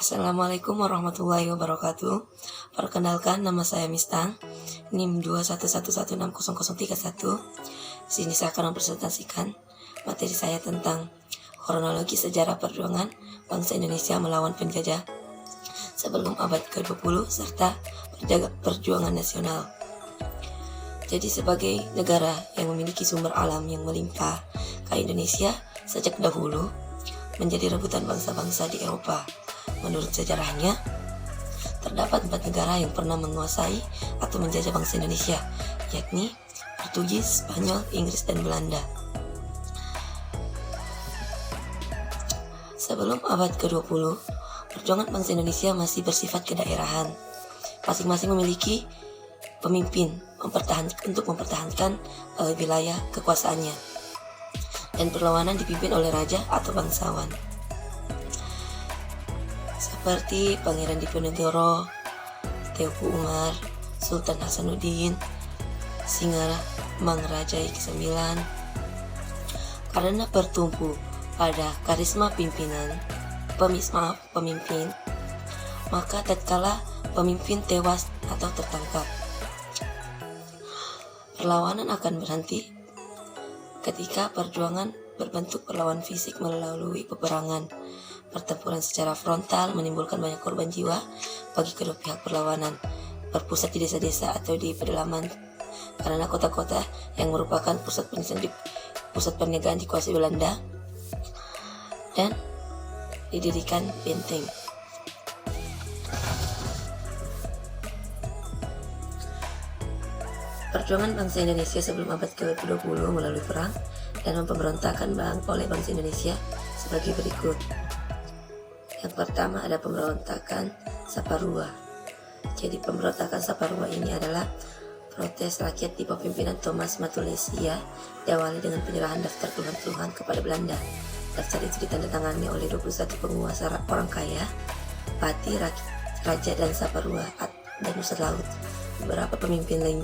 Assalamualaikum warahmatullahi wabarakatuh. Perkenalkan, nama saya Mistang, NIM 211160031. Di sini saya akan mempresentasikan materi saya tentang kronologi sejarah perjuangan bangsa Indonesia melawan penjajah sebelum abad ke-20 serta perjuangan nasional. Jadi sebagai negara yang memiliki sumber alam yang melimpah, Indonesia sejak dahulu menjadi rebutan bangsa-bangsa di Eropa. Menurut sejarahnya, terdapat 4 negara yang pernah menguasai atau menjajah bangsa Indonesia, yakni Portugis, Spanyol, Inggris, dan Belanda. Sebelum abad ke-20, perjuangan bangsa Indonesia masih bersifat kedaerahan. Masing-masing memiliki pemimpin untuk mempertahankan wilayah kekuasaannya, dan perlawanan dipimpin oleh raja atau bangsawan seperti Pangeran Diponegoro, Teuku Umar, Sultan Hasanuddin, Singamangaraja ke-9. Karena bertumpu pada karisma pemimpin, maka tatkala pemimpin tewas atau tertangkap, perlawanan akan berhenti ketika perjuangan berbentuk perlawanan fisik melalui peperangan. Pertempuran secara frontal menimbulkan banyak korban jiwa bagi kedua pihak berlawanan, berpusat di desa-desa atau di pedalaman karena kota-kota yang merupakan pusat perniagaan dikuasai Belanda, dan didirikan benteng. Perjuangan bangsa Indonesia sebelum abad ke-20 melalui perang dan pemberontakan oleh bangsa Indonesia sebagai berikut. Yang pertama ada pemberontakan Saparua. Jadi pemberontakan Saparua ini adalah protes rakyat di bawah pimpinan Thomas Matulessia, diawali dengan penyerahan daftar keluhan-keluhan kepada Belanda. Daftar itu ditandatangani oleh 21 penguasa orang kaya, Pati, Raja dan Saparua dan Nusa Laut. Beberapa pemimpin lain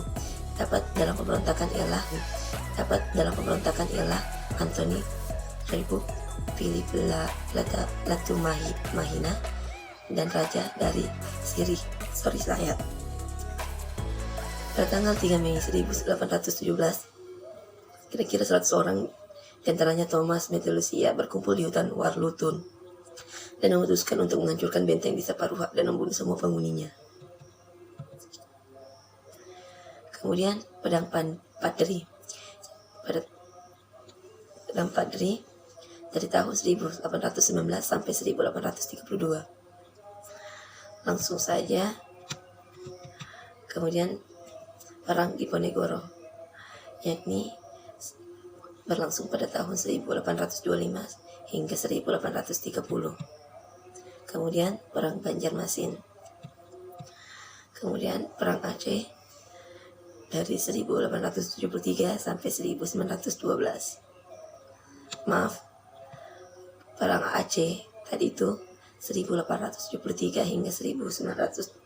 dapat dalam pemberontakan ialah Anthony Ribuk, Philip Latumahina, dan Raja dari Sayat. Pada tanggal 3 Mei 1817, kira-kira 100 orang, diantaranya Thomas Matulessia, berkumpul di hutan Warlutun dan memutuskan untuk menghancurkan benteng di Saparua dan membunuh semua penghuninya. Kemudian Pedang Padri dari tahun 1819 sampai 1832. Langsung saja. Kemudian Perang Diponegoro, yakni berlangsung pada tahun 1825 hingga 1830. Kemudian Perang Banjarmasin. Kemudian Perang Aceh dari 1873 sampai 1912. Perang Aceh tadi itu 1873 hingga 1912.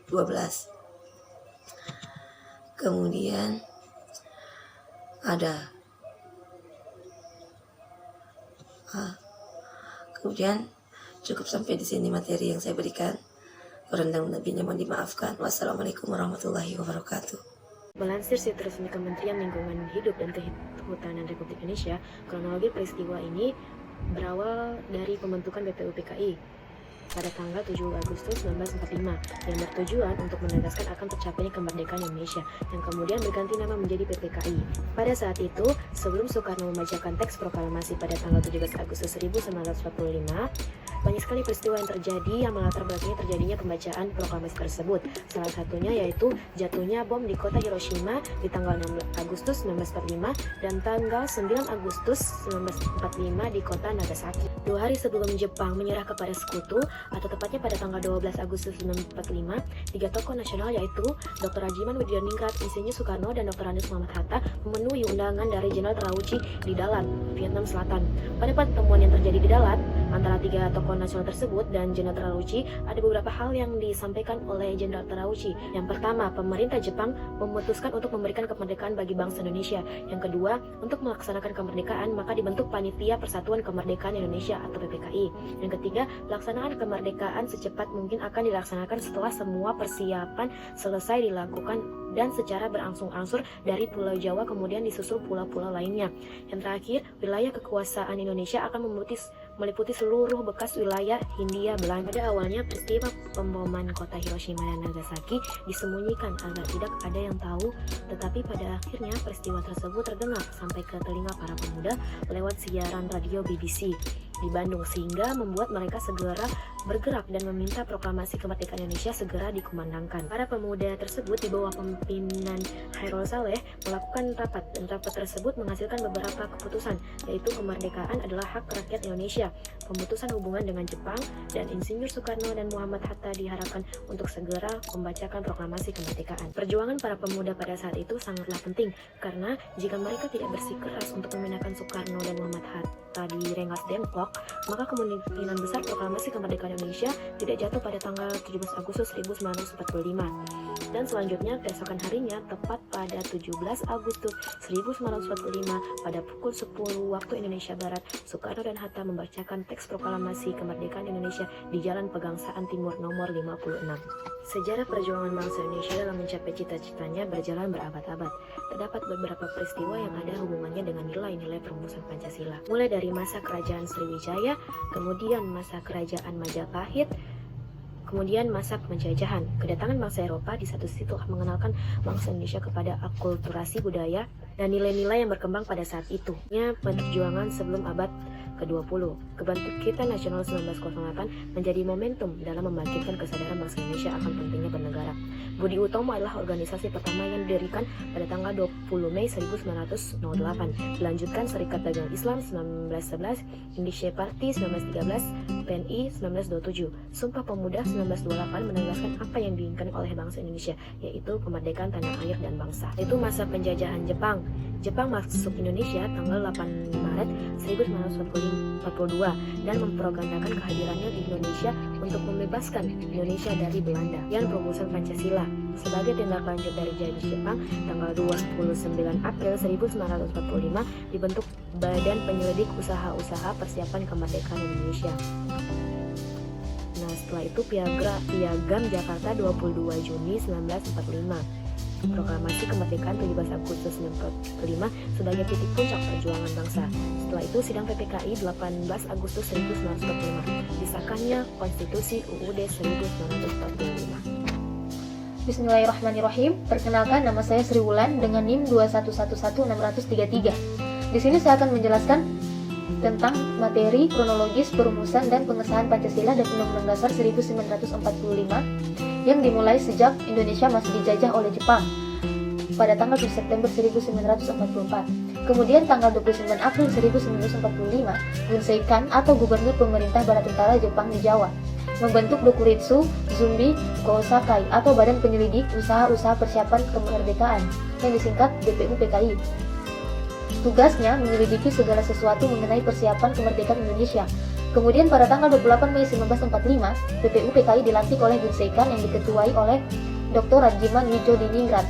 Kemudian cukup sampai di sini materi yang saya berikan. Kurang dan lebihnya mohon dimaafkan. Wassalamualaikum warahmatullahi wabarakatuh. Melansir situs resmi Kementerian Lingkungan Hidup dan Kehutanan Republik Indonesia, kronologi peristiwa ini berawal dari pembentukan BPUPKI pada tanggal 7 Agustus 1945 yang bertujuan untuk menegaskan akan tercapainya kemerdekaan Indonesia yang kemudian berganti nama menjadi PPKI. Pada saat itu, sebelum Soekarno membacakan teks proklamasi pada tanggal 17 Agustus 1945, banyak sekali peristiwa yang terjadi yang melatar belakangnya terjadinya pembacaan proklamasi tersebut. Salah satunya yaitu jatuhnya bom di kota Hiroshima di tanggal 6 Agustus 1945 dan tanggal 9 Agustus 1945 di kota Nagasaki. 2 hari sebelum Jepang menyerah kepada sekutu, atau tepatnya pada tanggal 12 Agustus 1945, 3 tokoh nasional yaitu Dr. Rajiman Widyaningrat, Insinyur Soekarno, dan Dr. Andes Muhammad Hatta memenuhi undangan dari Jenderal Terauchi di Dalat, Vietnam Selatan. Pada pertemuan yang terjadi di Dalat antara 3 tokoh nasional tersebut dan Jenderal Terauchi, ada beberapa hal yang disampaikan oleh Jenderal Terauchi. Yang pertama, pemerintah Jepang memutuskan untuk memberikan kemerdekaan bagi bangsa Indonesia. Yang kedua, untuk melaksanakan kemerdekaan maka dibentuk Panitia Persatuan Kemerdekaan Indonesia. Indonesia atau PPKI. Yang ketiga, pelaksanaan kemerdekaan secepat mungkin akan dilaksanakan setelah semua persiapan selesai dilakukan dan secara berangsur-angsur dari Pulau Jawa kemudian disusul pulau-pulau lainnya. Yang terakhir, wilayah kekuasaan Indonesia akan meliputi seluruh bekas wilayah Hindia Belanda. Pada awalnya, peristiwa pemboman kota Hiroshima dan Nagasaki disembunyikan agar tidak ada yang tahu, tetapi pada akhirnya peristiwa tersebut terdengar sampai ke telinga para pemuda lewat siaran radio BBC di Bandung, sehingga membuat mereka segera bergerak dan meminta proklamasi kemerdekaan Indonesia segera dikumandangkan. Para pemuda tersebut di bawah pimpinan Khairul Saleh melakukan rapat, dan rapat tersebut menghasilkan beberapa keputusan, yaitu kemerdekaan adalah hak rakyat Indonesia, pemutusan hubungan dengan Jepang, dan Insinyur Soekarno dan Muhammad Hatta diharapkan untuk segera membacakan proklamasi kemerdekaan. Perjuangan para pemuda pada saat itu sangatlah penting, karena jika mereka tidak bersikeras untuk memindahkan Soekarno dan Muhammad Hatta di Rengas Dengklok, maka kemungkinan besar proklamasi kemerdekaan Indonesia tidak jatuh pada tanggal 17 Agustus 1945. Dan selanjutnya, keesokan harinya, tepat pada 17 Agustus 1945, pada pukul 10 waktu Indonesia Barat, Soekarno dan Hatta membacakan teks proklamasi kemerdekaan Indonesia di Jalan Pegangsaan Timur nomor 56. Sejarah perjuangan bangsa Indonesia dalam mencapai cita-citanya berjalan berabad-abad. Terdapat beberapa peristiwa yang ada hubungannya dengan nilai-nilai perumusan Pancasila. Mulai dari masa kerajaan Sriwijaya, kemudian masa kerajaan Majapahit, kemudian masa penjajahan. Kedatangan bangsa Eropa di satu sisi telah mengenalkan bangsa Indonesia kepada akulturasi budaya dan nilai-nilai yang berkembang pada saat itu. Perjuangan sebelum abad ke-20. Kebangkitan nasional 1908 menjadi momentum dalam membangkitkan kesadaran bangsa Indonesia akan pentingnya bernegara. Budi Utomo adalah organisasi pertama yang didirikan pada tanggal 20 Mei 1908. Dilanjutkan Serikat Dagang Islam 1911, Indonesia Party 1913, PNI 1927. Sumpah Pemuda 1928 menegaskan apa yang diinginkan oleh bangsa Indonesia, yaitu kemerdekaan tanah air dan bangsa. Itu masa penjajahan Jepang. Jepang masuk Indonesia tanggal 8 Maret 1942 dan mempropagandakan kehadirannya di Indonesia untuk membebaskan Indonesia dari Belanda. Yang perumusan Pancasila sebagai tindak lanjut dari janji Jepang, tanggal 29 April 1945 dibentuk Badan Penyelidik Usaha-Usaha Persiapan Kemerdekaan Indonesia. Nah, setelah itu Piagam Jakarta 22 Juni 1945. Proklamasi kemerdekaan 17 Agustus 1945 sebagai titik puncak perjuangan bangsa. Setelah itu sidang PPKI 18 Agustus 1945. Disahkannya Konstitusi UUD 1945. Bismillahirrahmanirrahim. Perkenalkan, nama saya Sri Wulan dengan NIM 2111633. Di sini saya akan menjelaskan tentang materi kronologis perumusan dan pengesahan Pancasila dan Undang-Undang Dasar 1945 yang dimulai sejak Indonesia masih dijajah oleh Jepang pada tanggal 7 September 1944. Kemudian tanggal 29 April 1945, Gunseikan atau Gubernur Pemerintah Bala Tentara Jepang di Jawa membentuk Dokuritsu Zumbi Kousakai atau Badan Penyelidik Usaha-Usaha Persiapan Kemerdekaan yang disingkat BPUPKI. Tugasnya menyelidiki segala sesuatu mengenai persiapan kemerdekaan Indonesia. Kemudian pada tanggal 28 Mei 1945, BPUPKI dilantik oleh Gunseikan yang diketuai oleh Dr. Rajiman Wijodiningrat.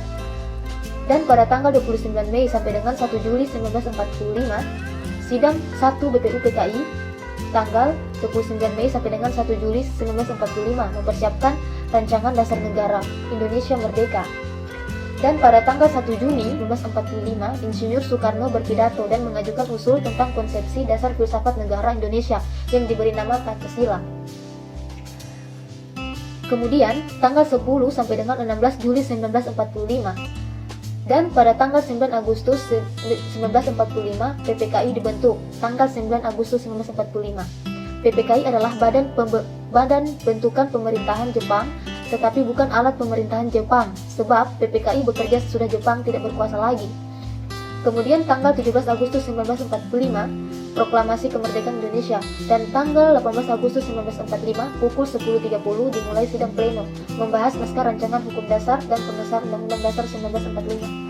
Dan pada tanggal 29 Mei sampai dengan 1 Juli 1945, sidang 1 BPUPKI tanggal 29 Mei sampai dengan 1 Juli 1945 mempersiapkan rancangan dasar negara Indonesia Merdeka. Dan pada tanggal 1 Juni 1945, Insinyur Soekarno berpidato dan mengajukan usul tentang konsepsi dasar filsafat negara Indonesia yang diberi nama Pancasila. Kemudian, tanggal 10 sampai dengan 16 Juli 1945. Dan pada tanggal 9 Agustus 1945, PPKI dibentuk. Tanggal 9 Agustus 1945. PPKI adalah badan bentukan pemerintahan Jepang, tetapi bukan alat pemerintahan Jepang, sebab PPKI bekerja sesudah Jepang tidak berkuasa lagi. Kemudian tanggal 17 Agustus 1945, Proklamasi Kemerdekaan Indonesia, dan tanggal 18 Agustus 1945, pukul 10.30 dimulai sidang pleno, membahas naskah rancangan hukum dasar dan pengesahan Undang-Undang Dasar 1945.